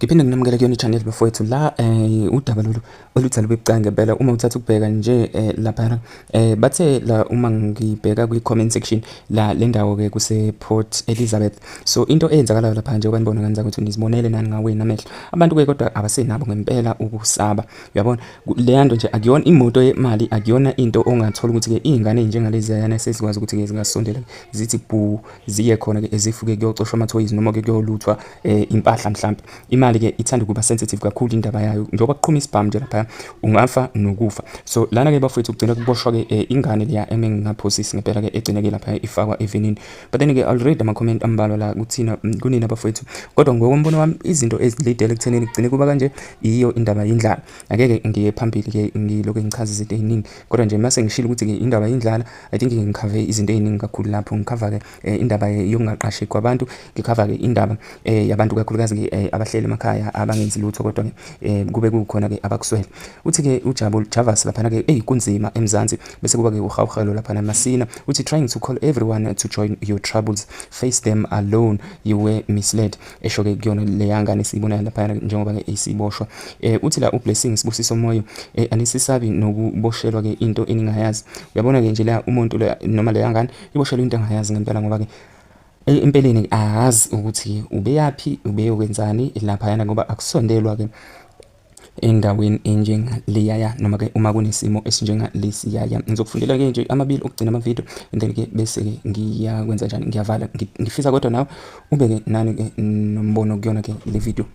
Ngiphinde nginamukele kuyona i-channel bafowethu la udaba lolu oluthi lubebucayi ngempela uma uthatha ukubheka nje lapha bathe la uma ngibheka kwi-comment section la le ndawo ke kuse Port Elizabeth. So into eyenzakalayo lapha nje obanibona kanza ukuthi nizibonele nani ngawe namehlo abantu ke kodwa abasenabo ngempela ukusaba, uyabona le nto nje akuyona imoto yemali, akuyona into ongathola ukuthi ke izingane njengalezi yana sezikwazi ukuthi ke zingasondela zithi bhu ziye khona ke ezifuke kuyocoshwa ama-toys noma ke kuyoluthwa impahla mhlawumbe. Imali ke ithanda ukuba sensitive kakhulu indaba yayo njengoba kuqhuma isibhamu nje lapha ungafa nokufa. So lana ke bafowethu kugcina kuboshwa ke ingane leya emengingaphosisi ngempela ke egcine ke lapha ifakwa evenini. But then ke already ama-comment ambalwa la kuthina kunina bafowethu, kodwa ngokombono wami izinto ezilidele ekuthenini kugcine kuba kanje iyo indaba yindlala. Akeke ngiye phambili ke ngiloko ngichaza izinto eziningi, kodwa nje mase ngishilo ukuthi ke indaba yindlala I think ngikhave izinto eziningi kakhulu lapho. Ngikhava ke indaba yokungaqasheki kwabantu, ngikhava ke indaba yabantu kakhulukazi ke abahleli emakhaya abangenzi lutho kodwa ke kube kukhona ke abakuswele. Uthi ke uJabul Javas lapha ke kunzima eMzansi, bese kuba ke uHawuhelo lapha naMasina uthi trying to call everyone to join your troubles, face them alone, you were misled. Esho ke kuyona le yangane siyibona lapha njengoba ke isiboshwa. Uthi la uBlessing Sibusiso Moyo anisisabi nokuboshelwa ke into eningayazi. Uyabona ke nje la umuntu noma le yangane iboshelwa into engayazi ngempela ngoba ke empeleni ahazi ukuthi ubeyapi ubeyokwenzani lapha yana ngoba akusondelwa ke endaweni enjengaleyaya noma ke uma kunesimo esinjengalesiyaya. Ngizokufundela ke nje amabili okugcina ama-video and then ke bese ke ngiyakwenza njani, ngiyavala ngifisa kodwa nawe ube ke nani ke nombono kuyona ke le video.